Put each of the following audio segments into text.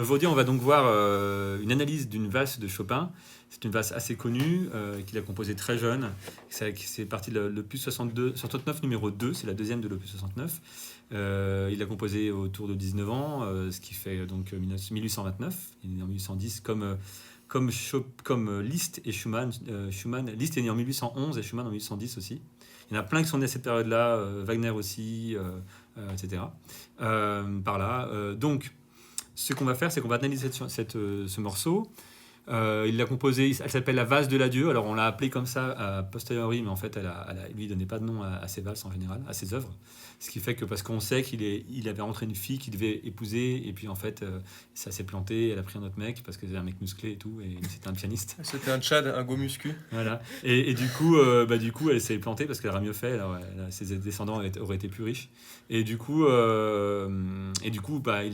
Aujourd'hui, on va donc voir une analyse d'une valse de Chopin. C'est une valse assez connue, qu'il a composée très jeune. C'est parti de l'opus 69 numéro 2, c'est la deuxième de l'opus 69. Il l'a composée autour de 19 ans, ce qui fait donc 1829. Il est né en 1810 comme Liszt et Schumann. Liszt est né en 1811 et Schumann en 1810 aussi. Il y en a plein qui sont nés à cette période-là, Wagner aussi, etc. Par là. Donc, ce qu'on va faire, c'est qu'on va analyser ce morceau. Il l'a composé, elle s'appelle la valse de l'adieu. Alors on l'a appelée comme ça a posteriori, mais en fait, lui donnait pas de nom à ses valses en général, à ses œuvres. Ce qui fait que parce qu'on sait qu'il avait rentré une fille qu'il devait épouser, et puis en fait, ça s'est planté. Elle a pris un autre mec parce que c'était un mec musclé et tout, et c'était un pianiste. C'était un Tchad, un go muscu. Voilà. Et du coup, elle s'est plantée parce qu'elle aurait mieux fait. Alors, ses descendants auraient été plus riches. Et du coup, il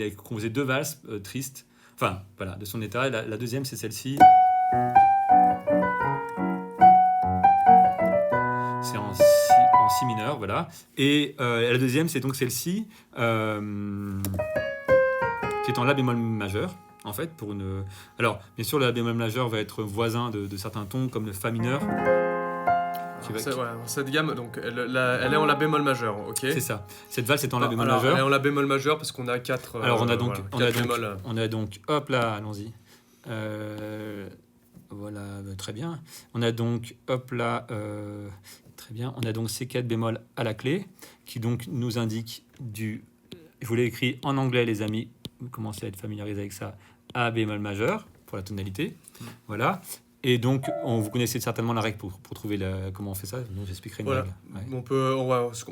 a composé deux valses tristes. Enfin, voilà, de son état. La deuxième, c'est celle-ci. C'est en si mineur, voilà. Et la deuxième, c'est donc celle-ci, qui est en la bémol majeur. En fait, alors, bien sûr, le la bémol majeur va être voisin de certains tons, comme le fa mineur. Cette gamme, donc, elle est en la bémol majeur, ok. C'est ça. Cette valse est en la bémol majeur. Elle est en la bémol majeur parce qu'on a 4. Alors on a donc, hop là, allons-y. Voilà, très bien. On a donc, hop là, très bien. On a donc ces 4 bémols à la clé, qui donc nous indiquent je vous l'ai écrit en anglais, les amis, vous commencez à être familiarisés avec ça, A bémol majeur, pour la tonalité. Voilà. Et donc, vous connaissez certainement la règle pour trouver comment on fait ça. Donc, j'expliquerai une règle. Ouais.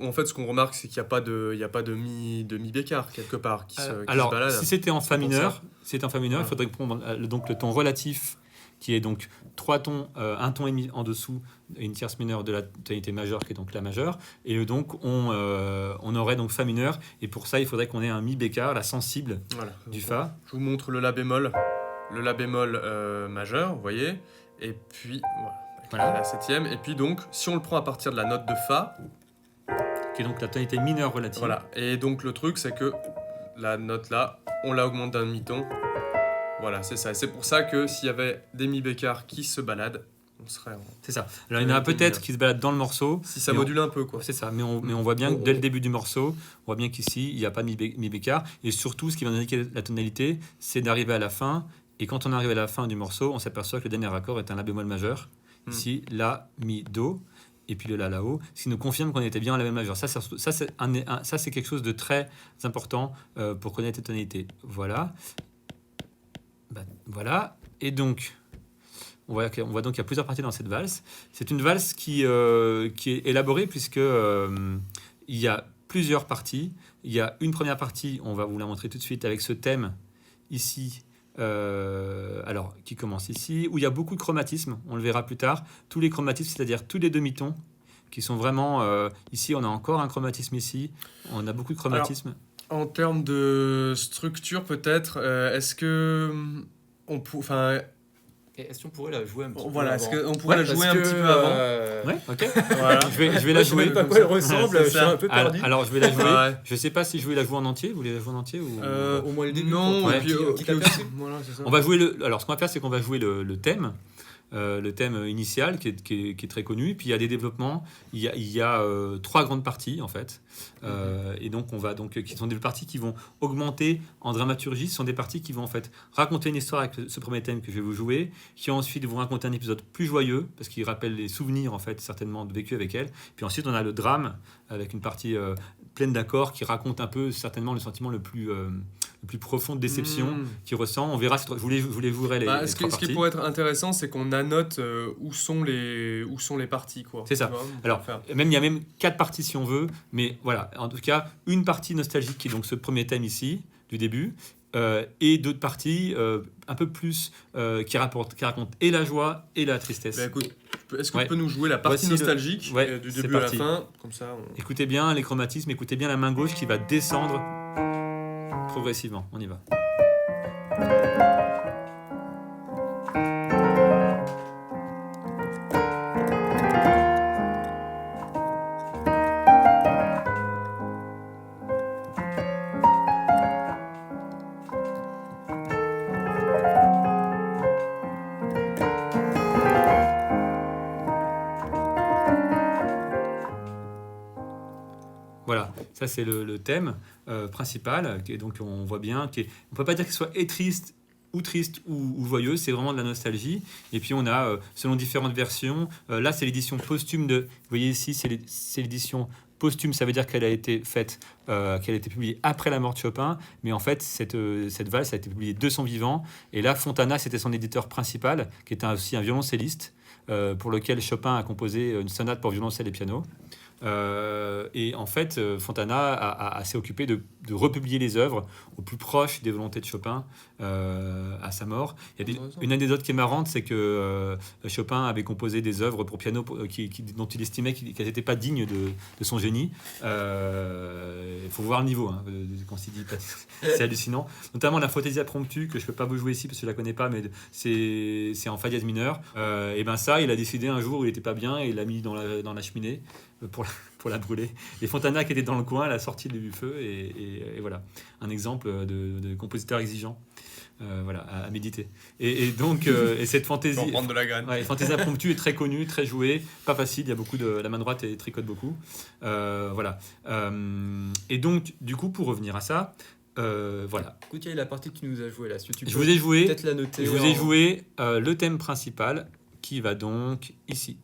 En fait, ce qu'on remarque, c'est qu'il n'y a pas de mi bécart quelque part qui se balade. Si c'était en fa mineur, il faudrait prendre donc le ton relatif, qui est donc 3 tons, un ton et demi en dessous, et une tierce mineure de la tonalité majeure, qui est donc la majeure. Et donc, on aurait donc fa mineur. Et pour ça, il faudrait qu'on ait un mi bécart, la sensible du fa. Je vous montre le la bémol majeur, vous voyez, et puis voilà. La septième, et puis donc si on le prend à partir de la note de fa, qui est donc la tonalité mineure relative. Voilà, et donc le truc c'est que la note là, on la augmente d'un demi-ton. Voilà, c'est ça. Et c'est pour ça que s'il y avait des mi bécards qui se baladent, on serait. C'est ça. Alors il y en a peut-être qui se baladent dans le morceau. Si ça module un peu, quoi. C'est ça. Mais on voit bien que dès le début du morceau, on voit bien qu'ici il n'y a pas de mi bécard. Et surtout, ce qui va nous indiquer la tonalité, c'est d'arriver à la fin. Et quand on arrive à la fin du morceau, on s'aperçoit que le dernier accord est un la bémol majeur. Ici, la, mi, do, et puis le la là-haut, ce qui nous confirme qu'on était bien en la bémol majeur. Ça c'est quelque chose de très important pour connaître les tonalités. Voilà. Voilà. Et donc, on voit donc qu'il y a plusieurs parties dans cette valse. C'est une valse qui est élaborée puisque il y a plusieurs parties. Il y a une première partie, on va vous la montrer tout de suite, avec ce thème ici, qui commence ici, où il y a beaucoup de chromatismes, on le verra plus tard. Tous les chromatismes, c'est-à-dire tous les demi-tons, qui sont vraiment... ici, on a encore un chromatisme ici, on a beaucoup de chromatismes. Alors, en termes de structure, peut-être, est-ce que... Est-ce qu'on pourrait la jouer un petit peu Voilà, avant. est-ce qu'on pourrait la jouer un petit peu avant Ouais, ok. Voilà. Je vais la jouer. Je ne sais pas à quoi elle ressemble, je suis un peu perdu. Alors, je vais la jouer. Je ne sais pas si je vais la jouer en entier. Vous voulez la jouer en entier ou... Au moins le début. Non, et puis voilà, c'est ça. On va jouer alors, ce qu'on va faire, c'est qu'on va jouer le thème. Le thème initial qui est très connu, puis il y a des développements, il y a 3 grandes parties en fait, et donc qui sont des parties qui vont augmenter en dramaturgie. Ce sont des parties qui vont en fait raconter une histoire avec ce premier thème que je vais vous jouer, qui ensuite vont raconter un épisode plus joyeux parce qu'il rappelle les souvenirs en fait certainement vécus avec elle. Puis ensuite on a le drame avec une partie pleine d'accords qui raconte un peu certainement le sentiment le plus profond de déception qu'il ressent. On verra. Je vous les jouerai les trois parties. Ce qui pourrait être intéressant, c'est qu'on annote où sont les parties, quoi. C'est ça. Alors, il y a même 4 parties si on veut, mais voilà. En tout cas, une partie nostalgique qui est donc ce premier thème ici du début, et d'autres parties un peu plus qui racontent et la joie et la tristesse. Écoute, est-ce que tu peux nous jouer la partie nostalgique du début à la fin, comme ça Écoutez bien les chromatismes, écoutez bien la main gauche qui va descendre progressivement. On y va. Ça, c'est le thème principal. Et donc, on voit bien on ne peut pas dire qu'il soit triste ou joyeux, c'est vraiment de la nostalgie. Et puis, on a, selon différentes versions, là, c'est l'édition posthume de... Vous voyez ici, c'est l'édition posthume, ça veut dire qu'elle a été faite, qu'elle a été publiée après la mort de Chopin, mais en fait, cette valse a été publiée de son vivant. Et là, Fontana, c'était son éditeur principal, qui était aussi un violoncelliste, pour lequel Chopin a composé une sonate pour violoncelle et piano. Et en fait, Fontana s'est occupé de republier les œuvres au plus proche des volontés de Chopin à sa mort. Il y a une anecdote qui est marrante, c'est que Chopin avait composé des œuvres pour piano dont il estimait qu'elles n'étaient pas dignes de son génie. Il faut voir le niveau, hein, quand il dit c'est hallucinant. Notamment la Fantasia Promptu, que je ne peux pas vous jouer ici parce que je ne la connais pas, mais c'est en fa dièse mineur. Et ben ça, il a décidé un jour où il n'était pas bien et il l'a mis dans la cheminée pour la brûler. Et Fontana, qui était dans le coin, l'a sorti du feu. Et voilà, un exemple de compositeur exigeant. Voilà, à méditer. Et donc, cette fantaisie... Pour prendre de la graine. Ouais, Fantasia Promptu est très connue, très jouée, pas facile, il y a beaucoup de... La main droite tricote beaucoup. Voilà. Et donc, du coup, pour revenir à ça, voilà. Écoute, il y a la partie que tu nous as jouée là. Si tu Je vous ai joué, peut-être la noter. je vous ai joué le thème principal qui va donc ici.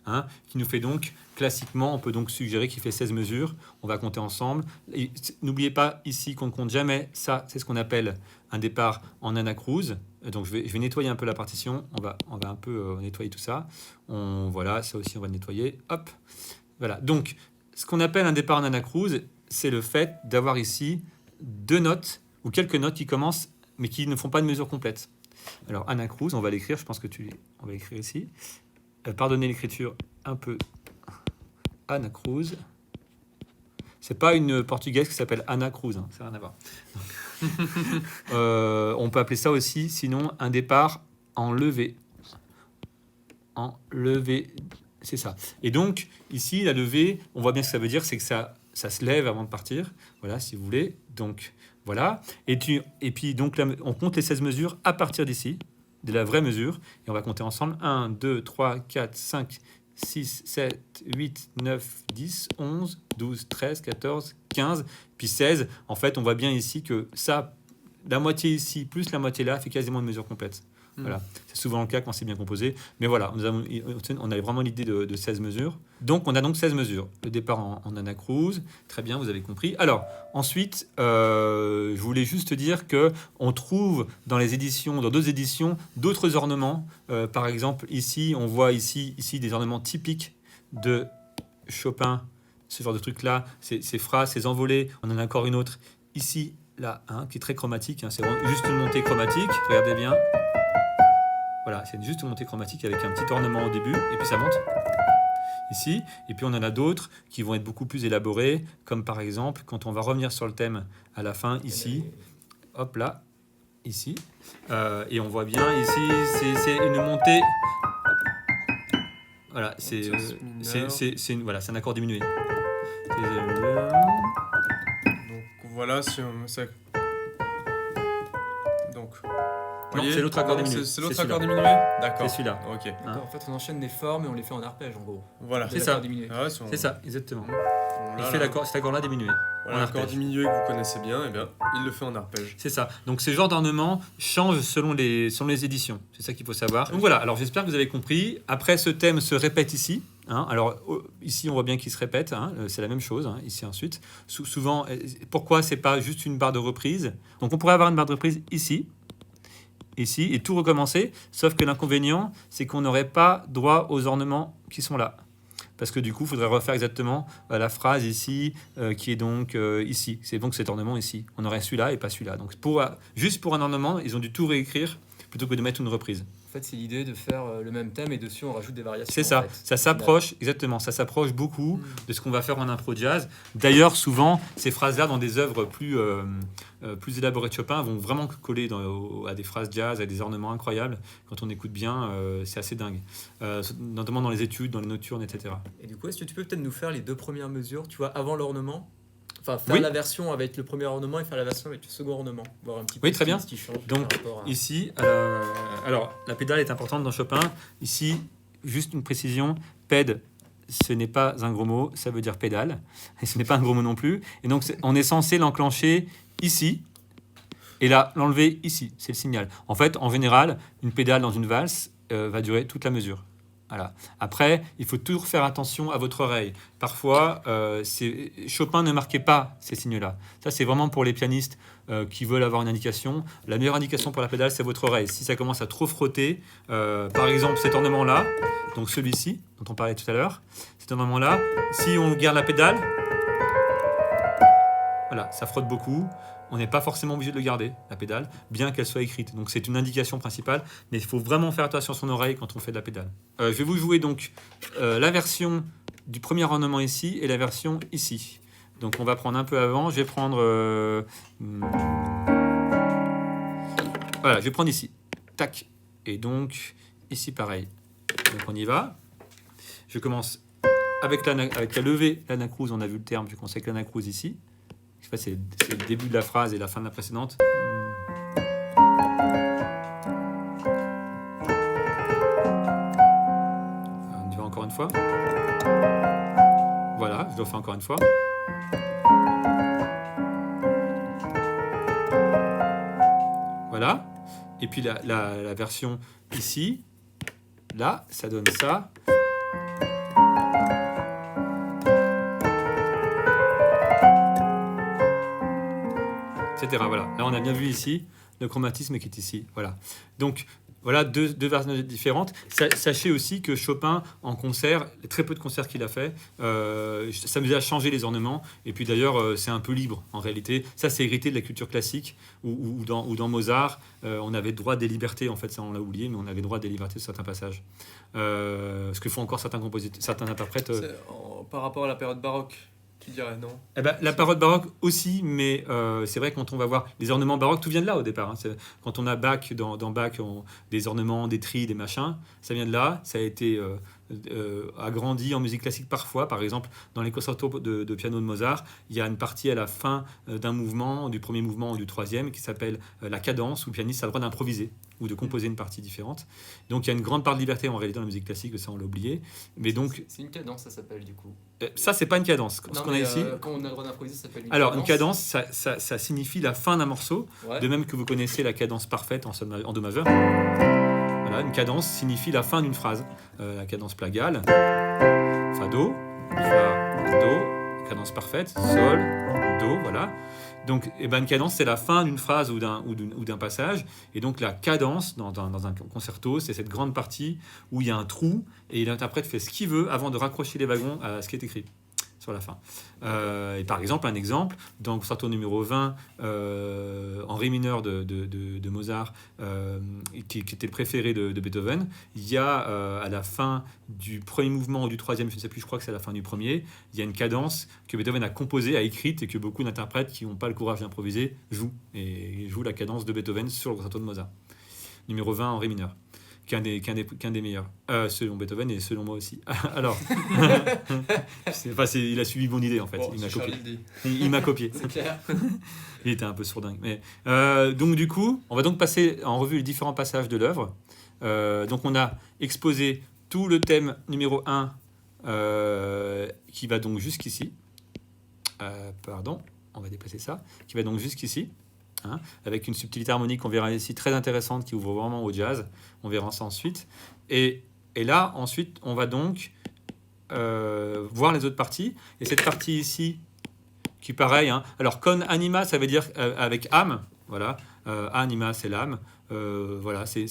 Hein, qui nous fait donc, classiquement, on peut donc suggérer qu'il fait 16 mesures. On va compter ensemble. Et n'oubliez pas ici qu'on ne compte jamais. Ça, c'est ce qu'on appelle un départ en anacrouse. Donc je vais nettoyer un peu la partition. On va un peu nettoyer tout ça. Voilà, ça aussi on va le nettoyer. Hop. Voilà. Donc ce qu'on appelle un départ en anacrouse, c'est le fait d'avoir ici 2 notes ou quelques notes qui commencent mais qui ne font pas de mesure complète. Alors anacrouse, on va l'écrire. Je pense que on va l'écrire ici. Pardonnez l'écriture un peu. Anacrouse. C'est pas une portugaise qui s'appelle Ana Cruz, hein, ça n'a rien à voir. On peut appeler ça aussi, sinon, un départ en levée. En levée, c'est ça. Et donc, ici, la levée, on voit bien ce que ça veut dire, c'est que ça se lève avant de partir. Voilà, si vous voulez. Donc, voilà. Et puis, donc, là, on compte les 16 mesures à partir d'ici, de la vraie mesure. Et on va compter ensemble. 1, 2, 3, 4, 5, 6, 7, 8, 9, 10, 11, 12, 13, 14, 15, puis 16. En fait, on voit bien ici que ça, la moitié ici plus la moitié là, fait quasiment une mesure complète. Voilà. C'est souvent le cas quand c'est bien composé. Mais voilà, on avait vraiment l'idée de 16 mesures. Donc, on a donc 16 mesures. Le départ en anacrouse. Très bien, vous avez compris. Alors, ensuite, je voulais juste dire qu'on trouve dans les éditions, dans d'autres éditions, d'autres ornements. Par exemple, ici, on voit ici des ornements typiques de Chopin. Ce genre de truc-là, ces phrases, ces envolées. On en a encore une autre ici, là, hein, qui est très chromatique. Hein. C'est juste une montée chromatique. Regardez bien. Voilà, c'est juste une montée chromatique avec un petit ornement au début, et puis ça monte ici. Et puis on en a d'autres qui vont être beaucoup plus élaborés, comme par exemple, quand on va revenir sur le thème à la fin, ici, hop là, ici. Et on voit bien ici, c'est une montée... Voilà, c'est un accord diminué. Donc voilà, si on... Donc... Non, c'est l'autre accord diminué. C'est l'autre accord diminué. D'accord. C'est celui-là. Ok. Hein. En fait, on enchaîne les formes et on les fait en arpège, en gros. Voilà. C'est ça. Ah ouais, c'est ça, exactement. Il fait cet accord-là diminué. Voilà, l'accord diminué que vous connaissez bien, eh bien, il le fait en arpège. C'est ça. Donc ces genres d'ornements changent selon les éditions. C'est ça qu'il faut savoir. Donc voilà. Alors j'espère que vous avez compris. Après, ce thème se répète ici. Hein. Alors ici, on voit bien qu'il se répète. Hein. C'est la même chose. Hein. Ici ensuite. Souvent, pourquoi c'est pas juste une barre de reprise? Donc on pourrait avoir une barre de reprise ici. Ici, et tout recommencer, sauf que l'inconvénient, c'est qu'on n'aurait pas droit aux ornements qui sont là. Parce que du coup, il faudrait refaire exactement la phrase ici, qui est donc ici. C'est donc cet ornement ici. On aurait celui-là et pas celui-là. Donc juste pour un ornement, ils ont dû tout réécrire plutôt que de mettre une reprise. En fait, c'est l'idée de faire le même thème et dessus, on rajoute des variations. C'est ça. En fait. Ça s'approche, exactement. Ça s'approche beaucoup de ce qu'on va faire en impro jazz. D'ailleurs, souvent, ces phrases-là, dans des œuvres plus élaborées de Chopin, vont vraiment coller à des phrases jazz, à des ornements incroyables. Quand on écoute bien, c'est assez dingue. Notamment dans les études, dans les nocturnes, etc. Et du coup, est-ce que tu peux peut-être nous faire les 2 premières mesures, tu vois, avant l'ornement? Enfin, faire la version avec le premier ornement et faire la version avec le second ornement. Voir un petit peu très bien. Ce qui change. Donc, ici, alors, la pédale est importante dans Chopin. Ici, juste une précision, PED, ce n'est pas un gros mot, ça veut dire pédale, et ce n'est pas un gros mot non plus. Et donc, on est censé l'enclencher ici, et là, l'enlever ici, c'est le signal. En fait, en général, une pédale dans une valse va durer toute la mesure. Voilà. Après, il faut toujours faire attention à votre oreille. Parfois, Chopin ne marquait pas ces signes-là. Ça, c'est vraiment pour les pianistes qui veulent avoir une indication. La meilleure indication pour la pédale, c'est votre oreille. Si ça commence à trop frotter, par exemple cet ornement-là, donc celui-ci, dont on parlait tout à l'heure, cet ornement-là, si on garde la pédale, voilà, ça frotte beaucoup. On n'est pas forcément obligé de le garder, la pédale, bien qu'elle soit écrite. Donc c'est une indication principale, mais il faut vraiment faire attention à son oreille quand on fait de la pédale. Je vais vous jouer donc la version du premier ornement ici et la version ici. Donc on va prendre un peu avant, je vais prendre... voilà, je vais prendre ici. Tac. Et donc, ici pareil. Donc on y va. Je commence avec la levée, l'anacrouse, on a vu le terme, je commence avec l'anacrouse ici. C'est le début de la phrase et la fin de la précédente. On y va encore une fois. Voilà, je le fais encore une fois. Voilà. Et puis la version ici, là, ça donne ça. Etc. Voilà. Là, on a bien vu ici le chromatisme qui est ici. Voilà. Donc, voilà deux versions différentes. Sachez aussi que Chopin, en concert, très peu de concerts qu'il a fait, s'amusait à changer les ornements. Et puis d'ailleurs, c'est un peu libre en réalité. Ça, c'est hérité de la culture classique ou dans Mozart, on avait droit des libertés. En fait, ça, on l'a oublié, mais on avait droit des libertés sur certains passages. Ce que font encore certains compositeurs, certains interprètes. Par rapport à la période baroque. Tu dirais non? Eh ben, la période baroque aussi, mais c'est vrai quand on va voir les ornements baroques, tout vient de là au départ. Hein. Quand on a Bach, dans Bach, des ornements, des trilles, des machins, ça vient de là. Ça a été agrandi en musique classique parfois. Par exemple, dans les concertos de piano de Mozart, il y a une partie à la fin d'un mouvement, du premier mouvement ou du troisième, qui s'appelle la cadence, où le pianiste a le droit d'improviser ou de composer une partie différente. Donc il y a une grande part de liberté en réalité dans la musique classique, ça on l'a oublié. Mais donc, c'est une cadence, ça s'appelle du coup. Ça, c'est pas une cadence. Non, ce qu'on a ici. Quand on a le droit d'improviser, ça s'appelle une Alors, cadence. une cadence, ça signifie la fin d'un morceau, Ouais. de même que vous connaissez la cadence parfaite en do majeur. Voilà, une cadence signifie la fin d'une phrase. La cadence plagale, fa do, cadence parfaite, sol, do, voilà. Donc, une cadence, c'est la fin d'une phrase ou d'un passage. Et donc, la cadence, dans un concerto, c'est cette grande partie où il y a un trou et l'interprète fait ce qu'il veut avant de raccrocher les wagons à ce qui est écrit sur la fin. Et par exemple, dans le concerto numéro 20, en ré mineur de Mozart, qui était le préféré de Beethoven, il y a à la fin du premier mouvement ou du troisième, je ne sais plus, je crois que c'est à la fin du premier, il y a une cadence que Beethoven a composée, a écrite, et que beaucoup d'interprètes qui n'ont pas le courage d'improviser jouent la cadence de Beethoven sur le concerto de Mozart. Numéro 20 en ré mineur. Qu'un des meilleurs, selon Beethoven et selon moi aussi. Alors, il a suivi mon idée en fait. Bon, Il m'a copié. dit. Il m'a copié. C'est clair. Il était un peu sourdingue. Mais, donc du coup, on va donc passer en revue les différents passages de l'œuvre. Donc on a exposé tout le thème numéro 1 qui va donc jusqu'ici. On va déplacer ça. Qui va donc jusqu'ici. Hein, avec une subtilité harmonique qu'on verra ici très intéressante qui ouvre vraiment au jazz. On verra ça ensuite. Et là, ensuite, on va donc voir les autres parties. Et cette partie ici, qui pareil, hein, alors con anima, ça veut dire avec âme. Voilà, anima, c'est l'âme. Voilà, ça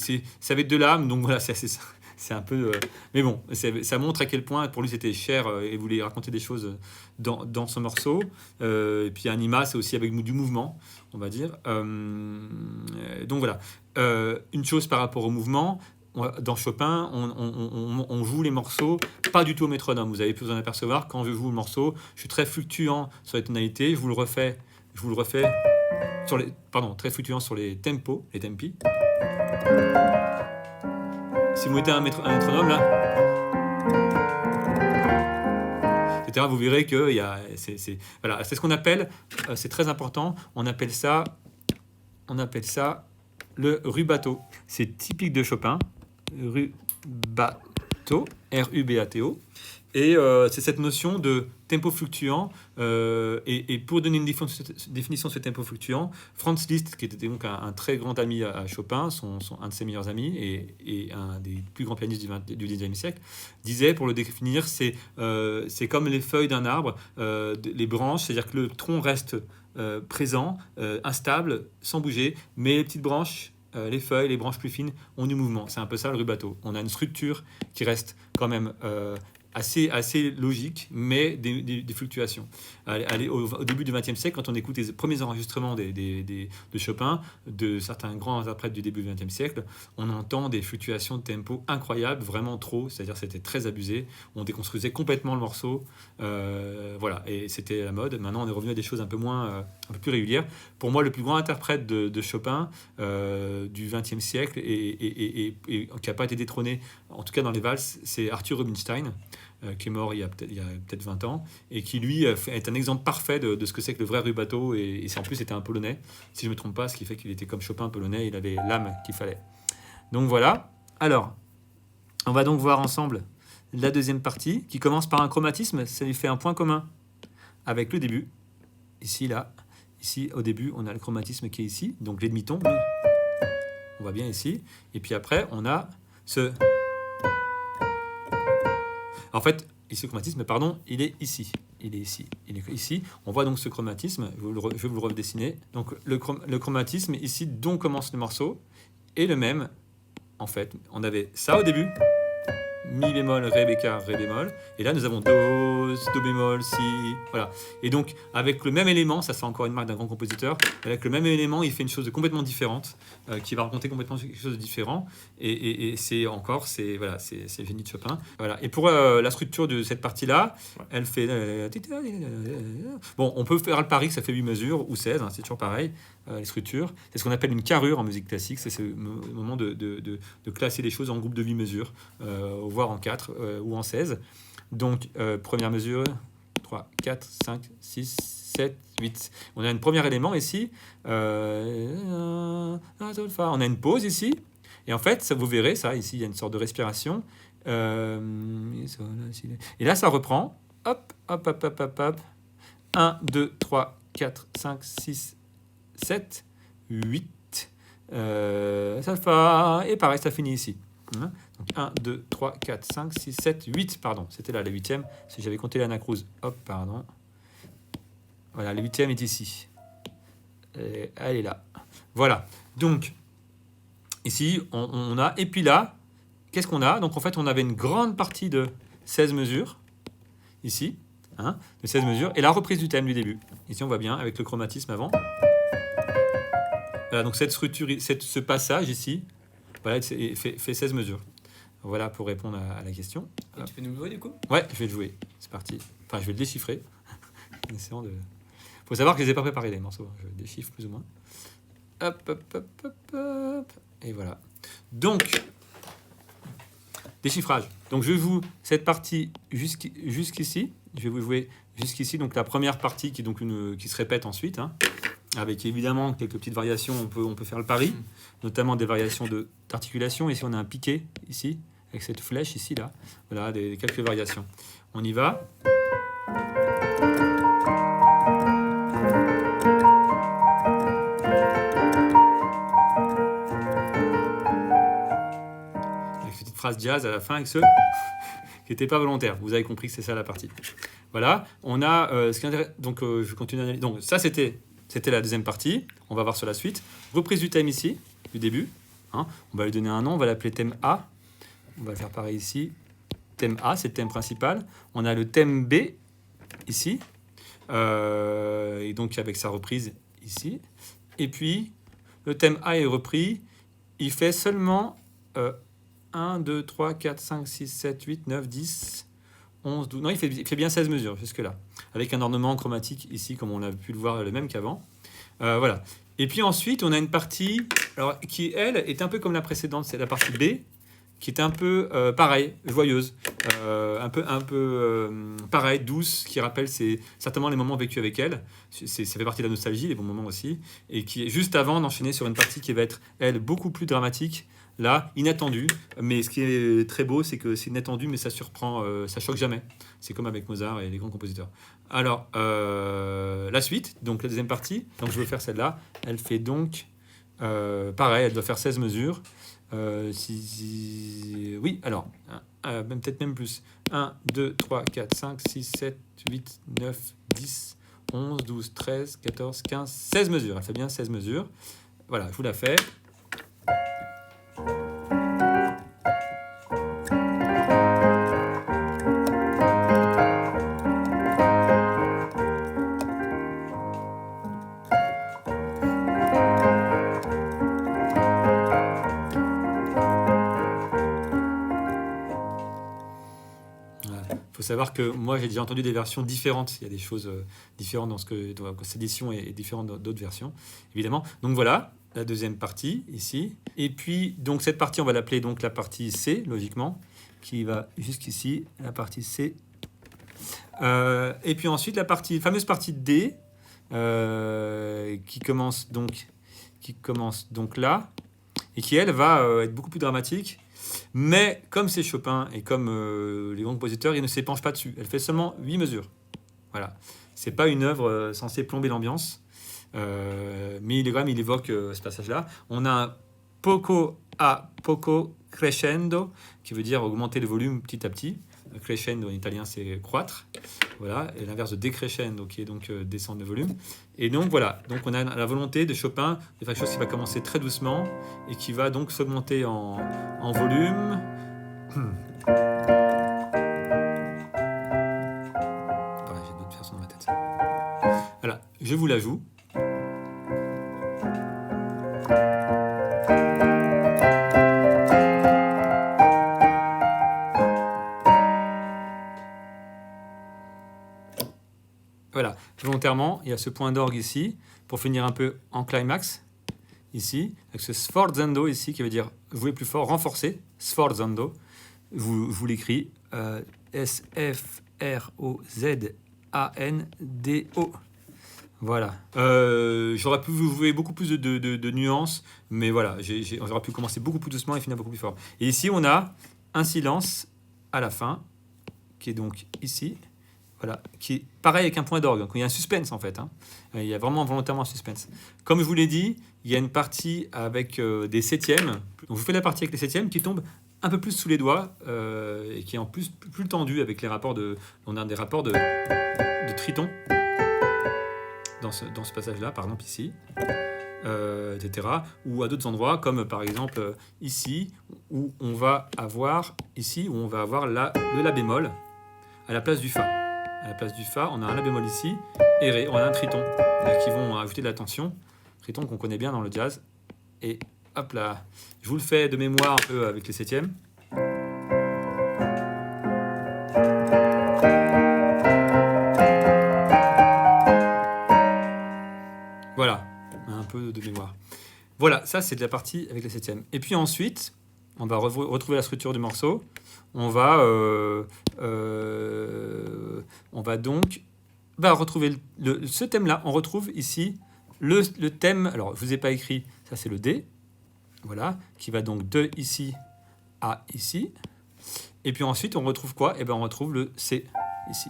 va être de l'âme. Donc voilà, c'est un peu... mais bon, ça montre à quel point pour lui c'était cher et voulait raconter des choses dans ce morceau. Et puis anima, c'est aussi avec du mouvement, on va dire. Donc voilà. Une chose par rapport au mouvement, dans Chopin, on joue les morceaux pas du tout au métronome. Vous avez pu vous en apercevoir. Quand je joue le morceau, je suis très fluctuant sur les tonalités. Je vous le refais très fluctuant sur les tempos, les tempi. Si vous mettez un métronome là, etc., vous verrez que c'est ce qu'on appelle, c'est très important, on appelle ça le rubato. C'est typique de Chopin, rubato, R-U-B-A-T-O. Et c'est cette notion de tempo fluctuant. Et pour donner une définition de ce tempo fluctuant, Franz Liszt, qui était donc un très grand ami à Chopin, un de ses meilleurs amis et un des plus grands pianistes du XIXe siècle, disait, pour le définir, c'est comme les feuilles d'un arbre, les branches, c'est-à-dire que le tronc reste présent, instable, sans bouger, mais les petites branches, les feuilles, les branches plus fines ont du mouvement. C'est un peu ça le rubato. On a une structure qui reste quand même assez logique, mais des fluctuations. Au début du XXe siècle, quand on écoute les premiers enregistrements de Chopin, de certains grands interprètes du début du XXe siècle, on entend des fluctuations de tempo incroyables, vraiment trop, c'est-à-dire c'était très abusé, on déconstruisait complètement le morceau, voilà, et c'était la mode. Maintenant, on est revenu à des choses un peu plus régulières. Pour moi, le plus grand interprète de Chopin du XXe siècle et qui n'a pas été détrôné, en tout cas dans les valses, c'est Arthur Rubinstein, qui est mort il y a peut-être 20 ans, et qui lui est un exemple parfait de ce que c'est que le vrai rubato, et en plus c'était un polonais, si je ne me trompe pas, ce qui fait qu'il était comme Chopin polonais, il avait l'âme qu'il fallait. Donc voilà, alors, on va donc voir ensemble la deuxième partie, qui commence par un chromatisme, ça lui fait un point commun avec le début, ici, là, ici au début on a le chromatisme qui est ici, donc les demi-tons, on voit bien ici, et puis après on a ce... En fait, ici, le chromatisme, pardon, il est ici. Il est ici. Il est ici. On voit donc ce chromatisme. Je vais vous le redessiner. Donc, le chromatisme, ici, dont commence le morceau, est le même. En fait, on avait ça au début. Mi bémol, ré bécard, ré bémol. Et là, nous avons do bémol, si. Voilà. Et donc, avec le même élément, ça c'est encore une marque d'un grand compositeur, avec le même élément, il fait une chose de complètement différente, qui va raconter complètement quelque chose de différent. Et c'est voilà, c'est le génie de Chopin. Voilà. Et pour la structure de cette partie-là, elle fait. Bon, on peut faire le pari que ça fait 8 mesures ou 16, hein, c'est toujours pareil. Les structures. C'est ce qu'on appelle une carrure en musique classique. C'est ce moment de classer les choses en groupe de 8 mesures, voire en 4 ou en 16. Donc, première mesure, 3, 4, 5, 6, 7, 8. On a un premier élément ici. On a une pause ici. Et en fait, ça, vous verrez, ça, ici, il y a une sorte de respiration. Et là, ça reprend. Hop, hop, hop, hop, hop, hop. 1, 2, 3, 4, 5, 6, 7, 8, ça et pareil, ça finit ici. Donc 1, 2, 3, 4, 5, 6, 7, 8, pardon, c'était là la huitième, si j'avais compté l'Anna Cruz. Hop, pardon. Voilà, la huitième est ici. Elle est là. Voilà, donc ici, on a, et puis là, qu'est-ce qu'on a? Donc en fait, on avait une grande partie de 16 mesures, ici, de 16 mesures, et la reprise du thème du début. Ici, on voit bien, avec le chromatisme avant. Voilà, donc cette structure, ce passage ici, voilà, fait 16 mesures. Voilà pour répondre à la question. Et tu peux nous le jouer du coup? Ouais, je vais le jouer. C'est parti. Enfin, je vais le déchiffrer. Faut savoir que je les ai pas préparés les morceaux. Je déchiffre plus ou moins. Hop, hop, hop, hop, hop. Et voilà. Donc, déchiffrage. Donc, je joue cette partie jusqu'ici. Je vais vous jouer jusqu'ici. Donc, la première partie qui se répète ensuite. Avec évidemment quelques petites variations, on peut faire le pari, notamment des variations d'articulation. Ici, on a un piqué, ici, avec cette flèche, ici, là. Voilà, quelques variations. On y va. Avec cette petite phrase jazz à la fin, avec ce qui n'était pas volontaire. Vous avez compris que c'est ça la partie. Voilà, on a ce qui intéresse. Donc, je continue à analyser. Donc, ça, c'était la deuxième partie. On va voir sur la suite. Reprise du thème ici, du début. On va lui donner un nom. On va l'appeler thème A. On va le faire pareil ici. Thème A, c'est le thème principal. On a le thème B ici. Et donc avec sa reprise ici. Et puis, le thème A est repris. Il fait seulement 1, 2, 3, 4, 5, 6, 7, 8, 9, 10... 11, 12... Non, il fait bien 16 mesures jusque-là, avec un ornement chromatique ici, comme on a pu le voir, le même qu'avant. Voilà. Et puis ensuite, on a une partie qui, elle, est un peu comme la précédente, c'est la partie B, qui est un peu pareil, joyeuse. pareille, douce, qui rappelle certainement les moments vécus avec elle. Ça fait partie de la nostalgie, les bons moments aussi. Et qui est juste avant d'enchaîner sur une partie qui va être, elle, beaucoup plus dramatique. Là, inattendue. Mais ce qui est très beau, c'est que c'est inattendu, mais ça surprend, ça choque jamais. C'est comme avec Mozart et les grands compositeurs. Alors, la suite, donc la deuxième partie. Donc, je vais faire celle-là. Elle fait donc, pareil, elle doit faire 16 mesures. Oui, alors, peut-être même plus. 1, 2, 3, 4, 5, 6, 7, 8, 9, 10, 11, 12, 13, 14, 15, 16 mesures. Elle fait bien 16 mesures. Voilà, je vous la fais. Faut savoir que moi j'ai déjà entendu des versions différentes. Il y a des choses différentes dans cette édition est différente d'autres versions, évidemment. Donc voilà la deuxième partie ici. Et puis donc cette partie on va l'appeler donc la partie C logiquement, qui va jusqu'ici, la partie C. Et puis ensuite la fameuse partie D qui commence donc là et qui elle va être beaucoup plus dramatique. Mais comme c'est Chopin et comme les grands compositeurs, il ne s'épanche pas dessus. Elle fait seulement 8 mesures. Voilà. C'est pas une œuvre censée plomber l'ambiance. Mais il évoque ce passage-là. On a un poco a poco crescendo, qui veut dire augmenter le volume petit à petit. Crescendo en italien, c'est croître. Voilà. Et l'inverse de décrescendo, qui est donc descendre le volume. Et donc voilà. Donc on a la volonté de Chopin de faire quelque chose qui va commencer très doucement et qui va donc s'augmenter en volume. Pareil, j'ai d'autres versions dans ma tête. Voilà. Je vous la joue. Voilà, volontairement, il y a ce point d'orgue ici, pour finir un peu en climax, ici, avec ce sforzando ici, qui veut dire jouer plus fort, renforcer, sforzando, vous l'écris, S-F-R-O-Z-A-N-D-O. Voilà. J'aurais pu vous jouer beaucoup plus de nuances, mais voilà, j'aurais pu commencer beaucoup plus doucement et finir beaucoup plus fort. Et ici, on a un silence à la fin, qui est donc ici. Voilà, qui est pareil avec un point d'orgue. Il y a un suspense en fait. Il y a vraiment volontairement un suspense. Comme je vous l'ai dit, il y a une partie avec des septièmes. Donc je fais la partie avec les septièmes qui tombe un peu plus sous les doigts et qui est en plus tendue avec les rapports on a des rapports de triton dans ce passage-là, par exemple ici, etc. Ou à d'autres endroits, comme par exemple ici, où on va avoir le la bémol à la place du fa. À la place du fa, on a un la bémol ici, et ré, on a un triton, qui vont ajouter de la tension, triton qu'on connaît bien dans le jazz. Et hop là, je vous le fais de mémoire un peu avec les septièmes. Voilà, un peu de mémoire. Voilà, ça c'est de la partie avec les septièmes. Et puis ensuite, on va retrouver la structure du morceau. On va donc retrouver ce thème-là. On retrouve ici le thème. Alors, je ne vous ai pas écrit, ça c'est le D. Voilà, qui va donc de ici à ici. Et puis ensuite, on retrouve quoi ? Eh bien, on retrouve le C ici.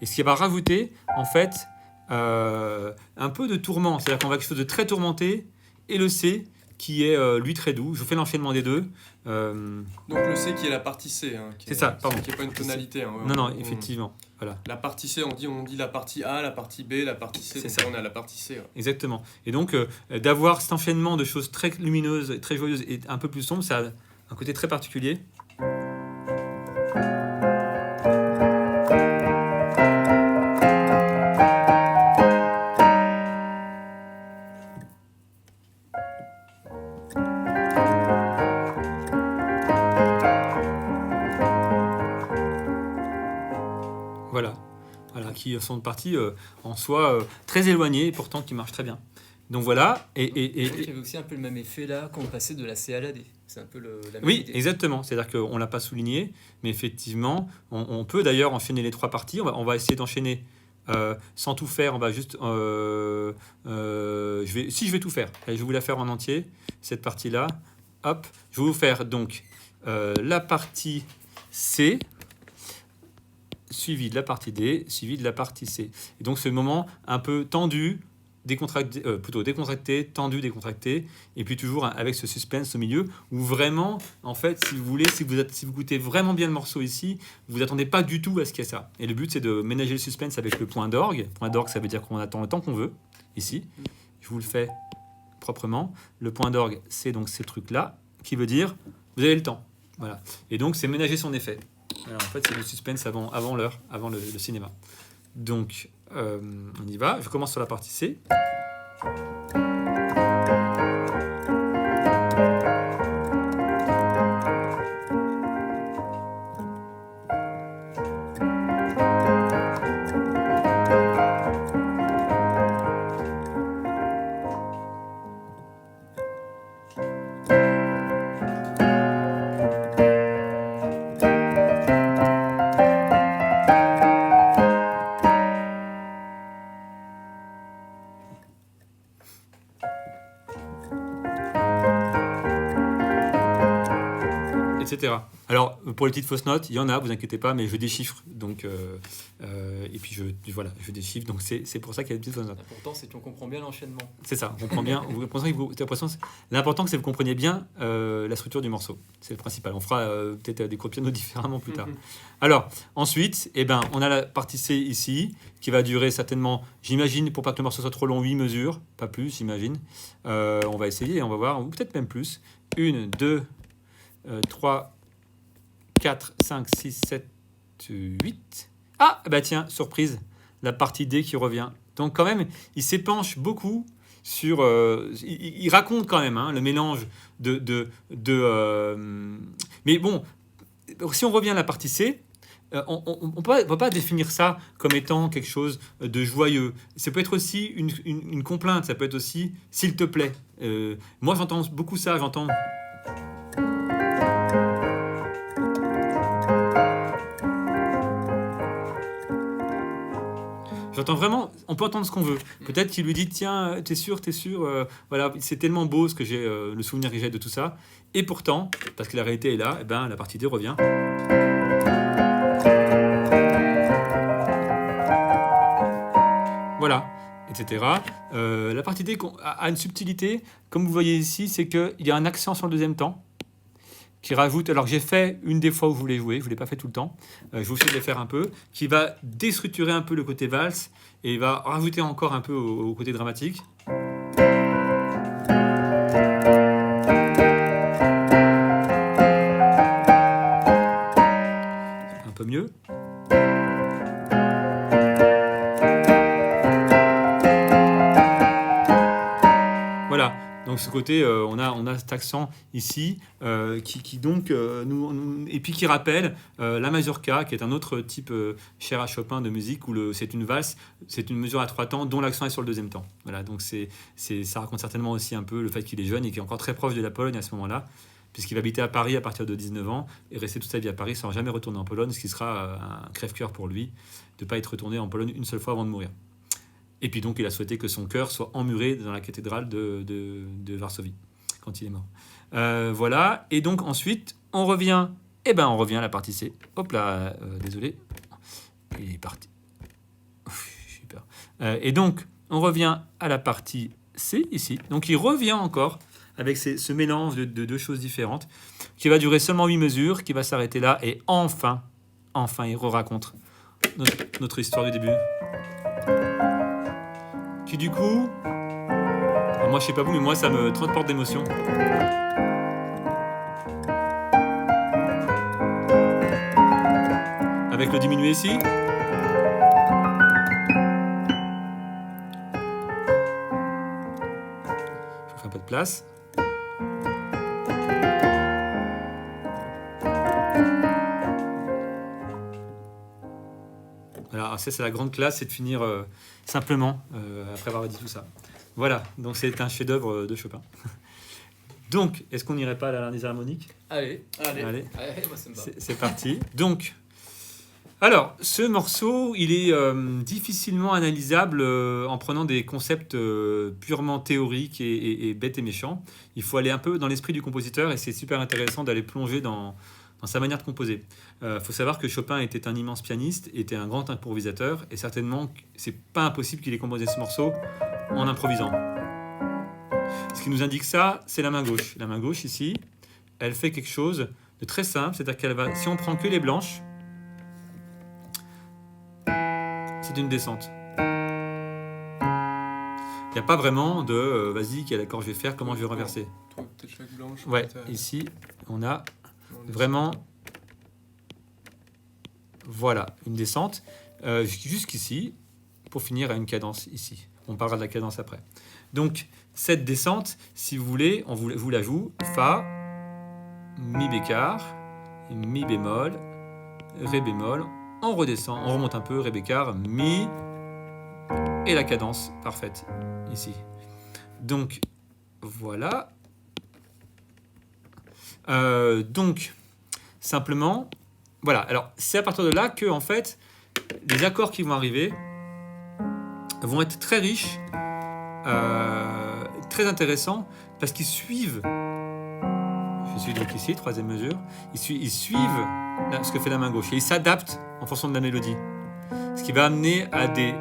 Et ce qui va rajouter, en fait, un peu de tourment. C'est-à-dire qu'on va quelque chose de très tourmenté. Et le C, qui est lui très doux. Je fais l'enchaînement des deux. Donc le C qui est la partie C. C'est ça, pardon. Qui n'est pas une tonalité. Non, effectivement. Voilà. La partie C, on dit la partie A, la partie B, la partie C. C'est donc ça. On a la partie C. Ouais. Exactement. Et donc, d'avoir cet enchaînement de choses très lumineuses, très joyeuses et un peu plus sombres, ça a un côté très particulier. Voilà, qui sont de parties en soi très éloignées et pourtant qui marchent très bien. Donc voilà, Il y avait aussi un peu le même effet là quand on passait de la C à la D. C'est un peu la même oui, idée. exactement. C'est-à-dire qu'on ne l'a pas souligné, mais effectivement, on peut d'ailleurs enchaîner les 3 parties. On va essayer d'enchaîner sans tout faire. On va juste. Je vais tout faire. Allez, je vais vous la faire en entier, cette partie-là. Hop, je vais vous faire donc la partie C, suivi de la partie D, suivi de la partie C. Et donc, ce moment un peu tendu, décontracté, tendu, décontracté, et puis toujours avec ce suspense au milieu, où vraiment, en fait, si vous voulez, si vous écoutez vraiment bien le morceau ici, vous attendez pas du tout à ce qu'il y ait ça. Et le but, c'est de ménager le suspense avec le point d'orgue. Point d'orgue, ça veut dire qu'on attend le temps qu'on veut, ici. Je vous le fais proprement. Le point d'orgue, c'est donc ces trucs-là, qui veut dire, vous avez le temps. Voilà. Et donc, c'est ménager son effet. Alors, en fait, c'est le suspense avant l'heure, avant le cinéma. Donc, on y va. Je commence sur la partie C. Etc. Alors, pour les petites fausses notes, il y en a, vous inquiétez pas, mais je déchiffre. Donc, et puis, je déchiffre. Donc, c'est pour ça qu'il y a des petites fausses notes. L'important, c'est qu'on comprend bien l'enchaînement. C'est ça, on comprend bien. L'important, c'est que vous compreniez bien la structure du morceau. C'est le principal. On fera peut-être des cours de piano différemment plus tard. Alors, ensuite, on a la partie C ici, qui va durer certainement, j'imagine, pour pas que le morceau soit trop long, 8 mesures, pas plus, j'imagine. On va essayer, on va voir, ou peut-être même plus. 1, 2, 3, 4, 5, 6, 7, 8. Ah, bah tiens, surprise, la partie D qui revient. Donc quand même, il s'épanche beaucoup sur... il raconte quand même le mélange mais bon, si on revient à la partie C, on ne peut pas définir ça comme étant quelque chose de joyeux. Ça peut être aussi une complainte, ça peut être aussi « s'il te plaît ». Moi, j'entends beaucoup ça, j'entends... J'entends vraiment, on peut entendre ce qu'on veut. Peut-être qu'il lui dit, tiens, t'es sûr, voilà, c'est tellement beau ce que j'ai, le souvenir que j'ai de tout ça. Et pourtant, parce que la réalité est là, la partie D revient. Voilà, etc. La partie D a une subtilité, comme vous voyez ici, c'est qu'il y a un accent sur le deuxième temps, qui rajoute, alors j'ai fait une des fois où je voulais jouer, je ne l'ai pas fait tout le temps, je vais essayer de le faire un peu, qui va déstructurer un peu le côté valse et va rajouter encore un peu au côté dramatique. Un peu mieux. Voilà. Donc ce côté, on a cet accent ici qui donc et puis qui rappelle la mazurka, qui est un autre type cher à Chopin de musique où c'est une valse, c'est une mesure à 3 temps dont l'accent est sur le deuxième temps. Voilà, donc ça raconte certainement aussi un peu le fait qu'il est jeune et qu'il est encore très proche de la Pologne à ce moment-là, puisqu'il va habiter à Paris à partir de 19 ans et rester toute sa vie à Paris sans jamais retourner en Pologne, ce qui sera un crève-cœur pour lui de ne pas être retourné en Pologne une seule fois avant de mourir. Et puis donc, il a souhaité que son cœur soit emmuré dans la cathédrale de Varsovie, quand il est mort. Voilà, et donc ensuite, on revient à la partie C. Hop là, désolé, il est parti. Super. Et donc, on revient à la partie C, ici. Donc, il revient encore avec ce mélange de deux choses différentes, qui va durer seulement 8 mesures, qui va s'arrêter là, et enfin, il raconte notre histoire du début. Qui du coup, alors moi je sais pas vous, mais moi ça me transporte d'émotion. Avec le diminué ici. Je fais un peu de place. Voilà, ça c'est la grande classe, c'est de finir simplement après avoir dit tout ça. Voilà, donc c'est un chef-d'œuvre de Chopin. Donc, est-ce qu'on n'irait pas à l'analyse harmonique? Allez. Allez, Moi, ça me va. c'est parti. Donc, alors, ce morceau, il est difficilement analysable en prenant des concepts purement théoriques et bêtes et méchants. Il faut aller un peu dans l'esprit du compositeur et c'est super intéressant d'aller plonger dans sa manière de composer. Faut savoir que Chopin était un immense pianiste, était un grand improvisateur et certainement, c'est pas impossible qu'il ait composé ce morceau en improvisant. Ce qui nous indique ça, c'est la main gauche. La main gauche, ici, elle fait quelque chose de très simple, c'est-à-dire qu'elle va, si on prend que les blanches, c'est une descente. Il n'y a pas vraiment de vas-y, quel accord je vais faire, comment je vais renverser. Toi, peut-être chaque blanche. Ouais, ici, on a vraiment, voilà, une descente jusqu'ici, pour finir à une cadence ici. On parlera de la cadence après. Donc, cette descente, si vous voulez, on vous la joue Fa, Mi bécard, Mi bémol, Ré bémol, on redescend, on remonte un peu, Ré bécard, Mi, et la cadence parfaite, ici. Donc, voilà. Donc, simplement, voilà. Alors, c'est à partir de là que, en fait, les accords qui vont arriver vont être très riches, très intéressants, parce qu'ils suivent, je suis donc ici, troisième mesure, ils suivent ce que fait la main gauche, et ils s'adaptent en fonction de la mélodie. Ce qui va amener à des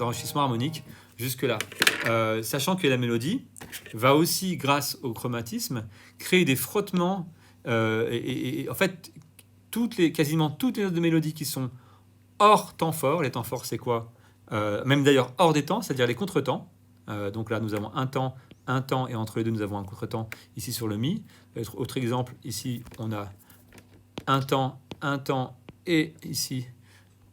enrichissements harmoniques jusque-là. Sachant que la mélodie va aussi, grâce au chromatisme, créer des frottements, et en fait, quasiment toutes les notes de mélodie qui sont hors temps fort. Les temps forts, c'est quoi? Même d'ailleurs hors des temps, c'est-à-dire les contretemps. Donc là, nous avons un temps, et entre les deux, nous avons un contretemps ici sur le Mi. Autre exemple, ici, on a un temps, et ici,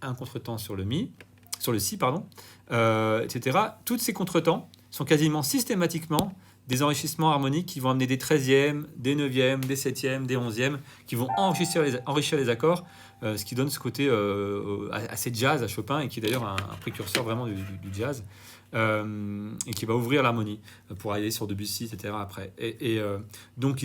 un contretemps sur le Mi, sur le Si, pardon, etc. Tous ces contretemps sont quasiment systématiquement des enrichissements harmoniques qui vont amener des 13e, des 9e, des 7e, des 11e, qui vont enrichir les accords, ce qui donne ce côté assez jazz à Chopin, et qui est d'ailleurs un précurseur vraiment du jazz, et qui va ouvrir l'harmonie pour aller sur Debussy, etc. après. Donc